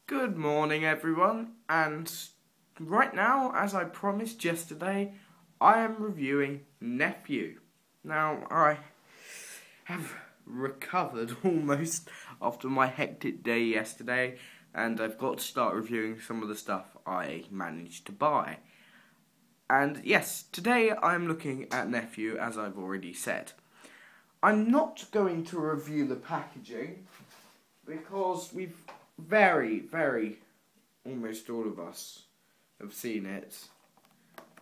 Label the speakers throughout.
Speaker 1: Good morning everyone, and right now, as I promised yesterday, I am reviewing Nephew. Now, I have recovered almost after my hectic day yesterday, and I've got to start reviewing some of the stuff I managed to buy. And yes, today I'm looking at Nephew, as I've already said. I'm not going to review the packaging, because we've almost all of us have seen it,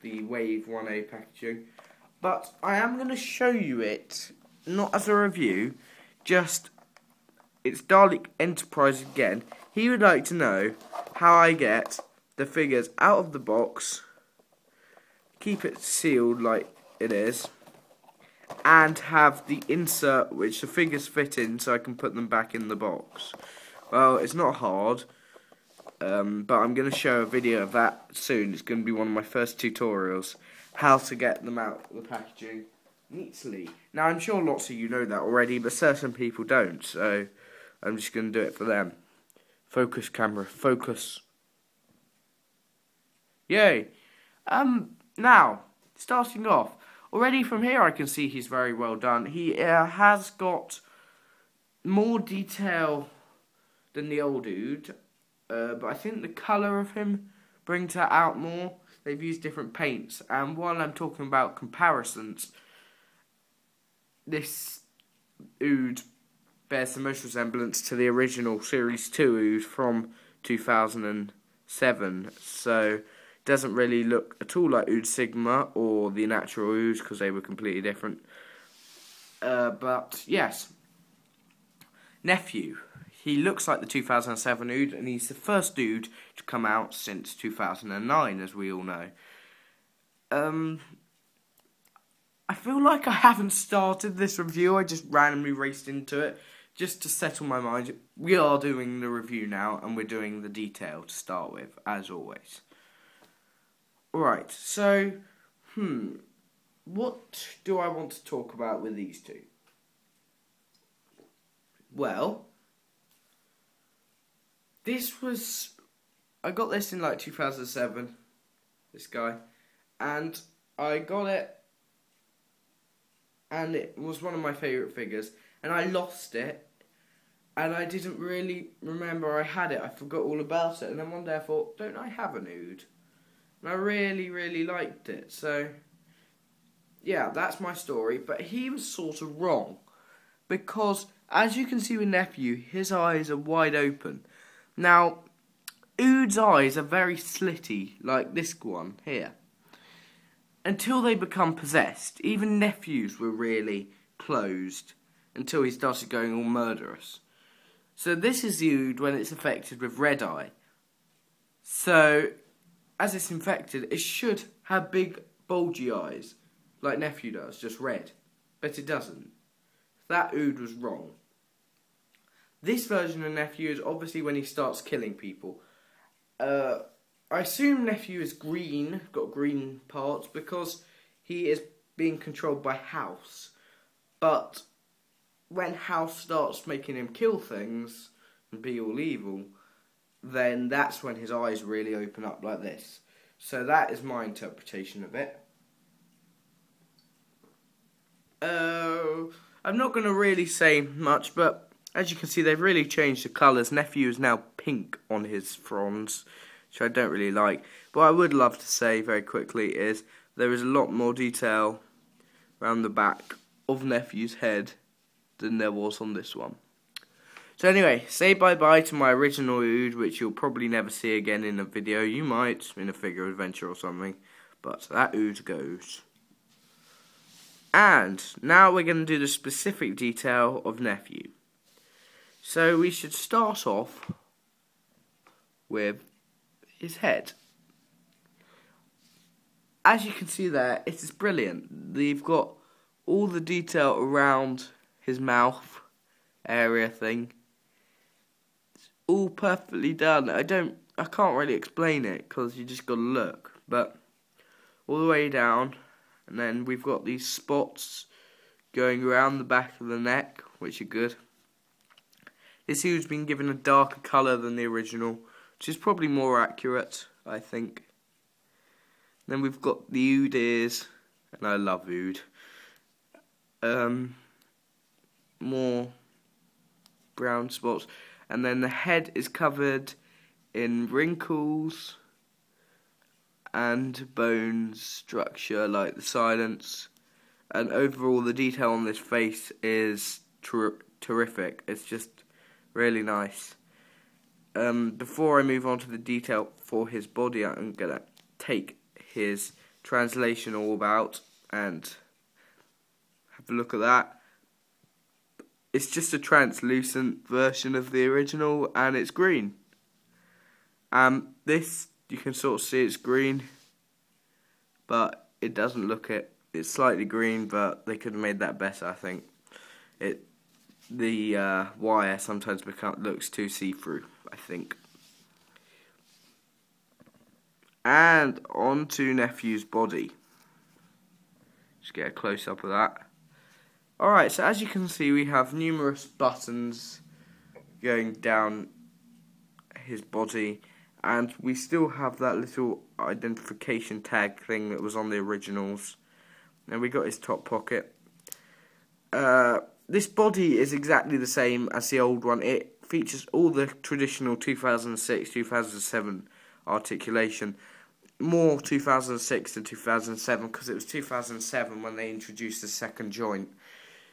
Speaker 1: the Wave 1A packaging, but I am going to show you it, not as a review, just, it's Dalek Enterprise again. He would like to know how I get the figures out of the box, keep it sealed like it is, and have the insert which the figures fit in so I can put them back in the box. Well, it's not hard, but I'm going to show a video of that soon. It's going to be one of my first tutorials, how to get them out of the packaging neatly. Now, I'm sure lots of you know that already, but certain people don't, so I'm just going to do it for them. Focus, camera, focus. Yay! Now, starting off, already from here I can see he's very well done. He has got more detail than the old Ood, but I think the colour of him brings that out more. They've used different paints, and while I'm talking about comparisons, this Ood bears the most resemblance to the original Series 2 Ood from 2007, so it doesn't really look at all like Ood Sigma or the natural Ood, because they were completely different. But yes, Nephew. He looks like the 2007 Ood, and he's the first Ood to come out since 2009, as we all know. I feel like I haven't started this review, I just randomly raced into it, just to settle my mind. We are doing the review now, and we're doing the detail to start with, as always. Right, so, what do I want to talk about with these two? Well, I got this in like 2007, this guy, and I got it, and it was one of my favourite figures, and I lost it, and I didn't really remember I had it. I forgot all about it, and then one day I thought, don't I have an Ood? And I really liked it, so yeah, that's my story. But he was sort of wrong, because as you can see with Nephew, his eyes are wide open. Now, Ood's eyes are very slitty, like this one here. Until they become possessed, even Nephew's were really closed, until he started going all murderous. So this is the Ood when it's affected with red eye. So, as it's infected, it should have big, bulgy eyes, like Nephew does, just red. But it doesn't. That Ood was wrong. This version of Nephew is obviously when he starts killing people. I assume Nephew is green, got green parts, because he is being controlled by House. But when House starts making him kill things and be all evil, then that's when his eyes really open up like this. So that is my interpretation of it. I'm not going to really say much, but as you can see, they've really changed the colours. Nephew is now pink on his fronds, which I don't really like. But what I would love to say very quickly is there is a lot more detail around the back of Nephew's head than there was on this one. So anyway, say bye-bye to my original Ood, which you'll probably never see again in a video. You might, in a figure adventure or something. But that Ood goes. And now we're going to do the specific detail of Nephew. So we should start off with his head. As you can see there, it is brilliant. They've got all the detail around his mouth area thing. It's all perfectly done. I can't really explain it because you just gotta look. But all the way down, and then we've got these spots going around the back of the neck, which are good. This Ood's been given a darker colour than the original, which is probably more accurate, I think. Then we've got the Ood ears, and I love Ood. More brown spots, and then the head is covered in wrinkles and bone structure like the silence, and overall the detail on this face is terrific. It's just really nice. Before I move on to the detail for his body, I'm gonna take his translation orb out and have a look at that. It's just a translucent version of the original, and it's green. This, you can sort of see it's green, but it doesn't look it. It's slightly green, but they could have made that better, I think. The wire sometimes looks too see-through, I think. And on to Nephew's body. Just get a close-up of that. Alright, so as you can see, we have numerous buttons going down his body, and we still have that little identification tag thing that was on the originals. And we got his top pocket. This body is exactly the same as the old one. It features all the traditional 2006, 2007 articulation. More 2006 than 2007, because it was 2007 when they introduced the second joint.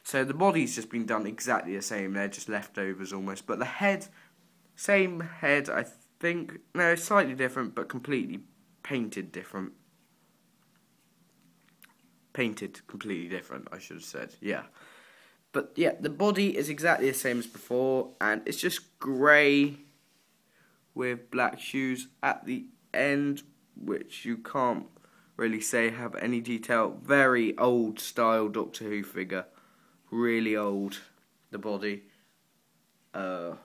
Speaker 1: So the body's just been done exactly the same. They're just leftovers almost. But the head, same head, I think. No, slightly different, but completely painted different. Painted completely different, I should have said. Yeah. But yeah, the body is exactly the same as before, and it's just grey with black shoes at the end, which you can't really say have any detail. Very old style Doctor Who figure. Really old, the body. Yeah,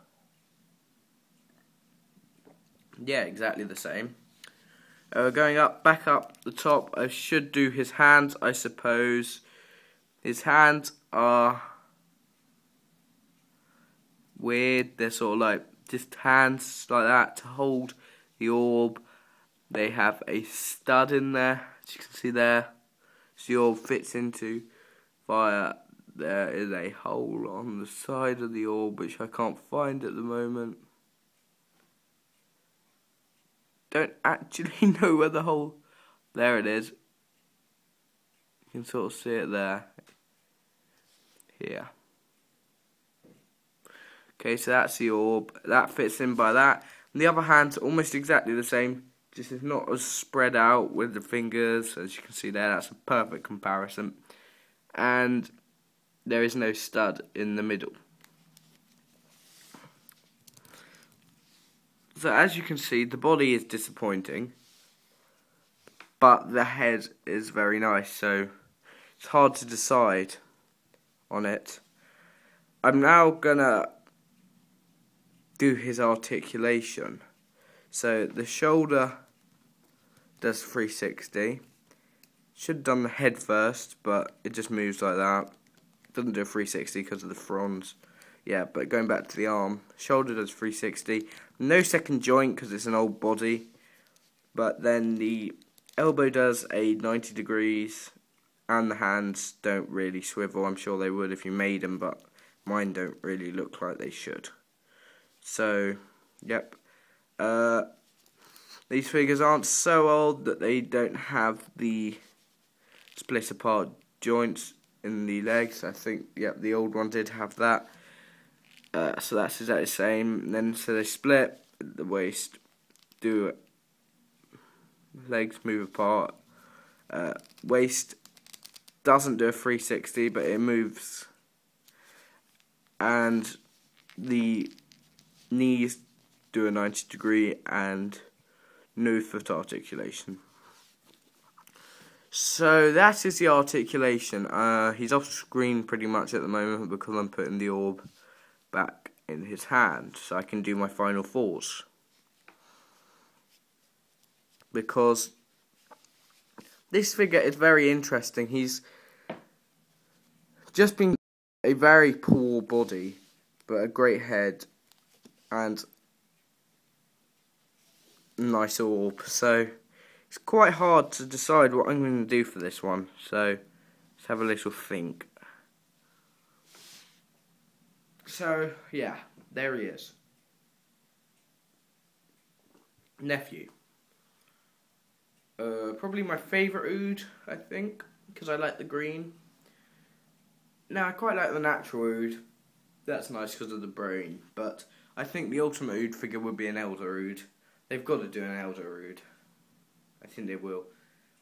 Speaker 1: exactly the same. Going back up the top, I should do his hands, I suppose. His hands are weird. They're sort of like just hands like that to hold the orb. They have a stud in there, as you can see there. So the orb fits into via. There is a hole on the side of the orb, which I can't find at the moment. Don't actually know where the hole... There it is. You can sort of see it there. Here. Okay, so that's the orb. That fits in by that. And the other hand's almost exactly the same. Just is not as spread out with the fingers. As you can see there, that's a perfect comparison. And there is no stud in the middle. So as you can see, the body is disappointing, but the head is very nice, so it's hard to decide on it. I'm now gonna do his articulation. So the shoulder does 360. Should have done the head first, but it just moves like that. Doesn't do a 360 because of the fronds. Yeah, but going back to the arm, shoulder does 360. No second joint because it's an old body. But then the elbow does a 90 degrees, and the hands don't really swivel. I'm sure they would if you made them, but mine don't really look like they should. So, yep. These figures aren't so old that they don't have the split apart joints in the legs. I think, yep, the old one did have that. So that's exactly the same. And then so they split at the waist, do it. Legs move apart. Waist doesn't do a 360, but it moves. And the knees do a 90 degree and no foot articulation. So that is the articulation. He's off screen pretty much at the moment because I'm putting the orb back in his hand so I can do my final fours. Because this figure is very interesting. He's just been a very poor body, but a great head, and nice orb, so it's quite hard to decide what I'm going to do for this one, so let's have a little think. So, yeah, there he is. Nephew. Probably my favourite Ood, I think, because I like the green. Now, I quite like the natural Ood. That's nice because of the brain, but I think the ultimate Ood figure would be an Elder Ood. They've got to do an Elder Ood. I think they will.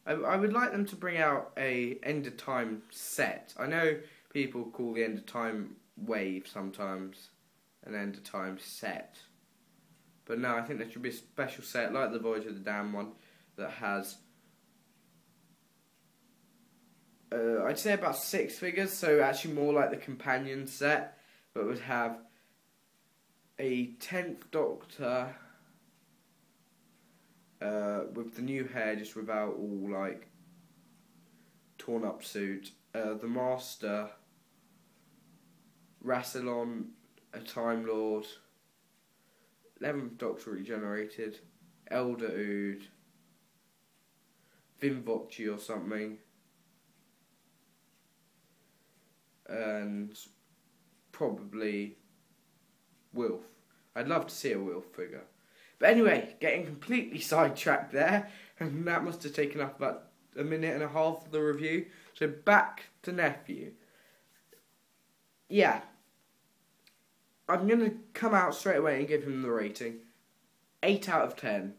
Speaker 1: I would like them to bring out a End of Time set. I know people call the End of Time wave sometimes an End of Time set. But no, I think there should be a special set, like the Voyage of the Damned one, that has, I'd say about 6 figures, so actually more like the companion set, but would have a 10th Doctor with the new hair, just without all like torn up suit, the Master, Rassilon, a Time Lord, 11th Doctor regenerated, Elder Ood, Vinvochi or something, and probably Wilf. I'd love to see a Wilf figure. But anyway, getting completely sidetracked there, and that must have taken up about a minute and a half of the review. So back to Nephew. Yeah. I'm going to come out straight away and give him the rating. 8 out of 10.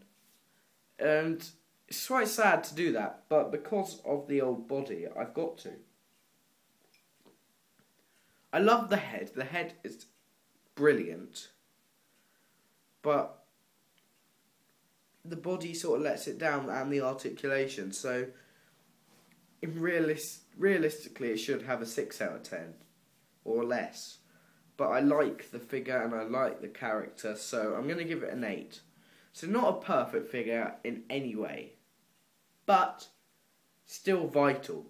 Speaker 1: And it's quite sad to do that, but because of the old body, I've got to. I love the head. The head is brilliant. But the body sort of lets it down, and the articulation. So, realistically, it should have a 6 out of 10. Or less. But I like the figure and I like the character, so I'm going to give it an 8. So not a perfect figure in any way, but still vital.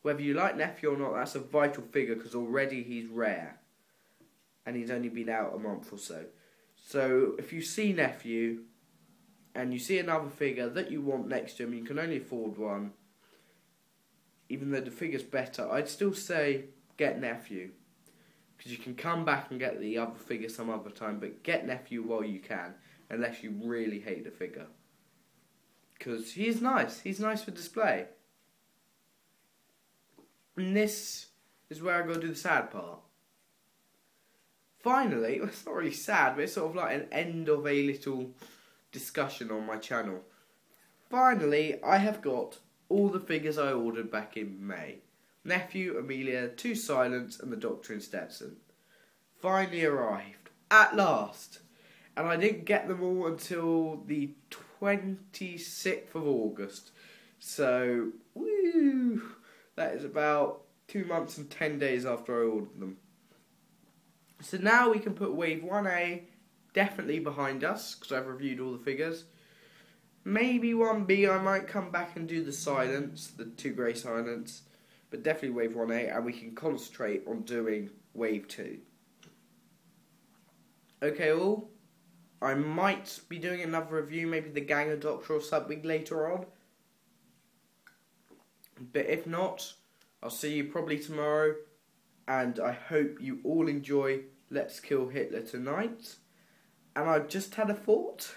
Speaker 1: Whether you like Nephew or not, that's a vital figure because already he's rare. And he's only been out a month or so. So if you see Nephew and you see another figure that you want next to him, you can only afford one, even though the figure's better, I'd still say get Nephew. Because you can come back and get the other figure some other time, but get Nephew while you can, unless you really hate the figure. Because he's nice. He's nice for display. And this is where I got to do the sad part. Finally, it's not really sad, but it's sort of like an end of a little discussion on my channel. Finally, I have got all the figures I ordered back in May. Nephew, Amelia, 2 Silents, and the Doctor in Stetson. Finally arrived. At last. And I didn't get them all until the 26th of August. So, woo! That is about 2 months and 10 days after I ordered them. So now we can put Wave 1A definitely behind us, because I've reviewed all the figures. Maybe 1B, I might come back and do the Silents, the 2 Grey Silents. But definitely Wave 1A, and we can concentrate on doing Wave 2. Okay, all. I might be doing another review, maybe the Gang of Doctor or something later on. But if not, I'll see you probably tomorrow. And I hope you all enjoy Let's Kill Hitler tonight. And I've just had a thought.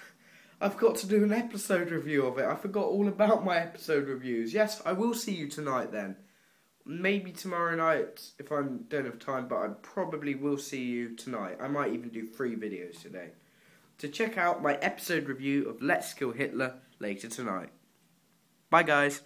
Speaker 1: I've got to do an episode review of it. I forgot all about my episode reviews. Yes, I will see you tonight then. Maybe tomorrow night if I don't have time, but I probably will see you tonight. I might even do 3 videos today. So check out my episode review of Let's Kill Hitler later tonight. Bye guys.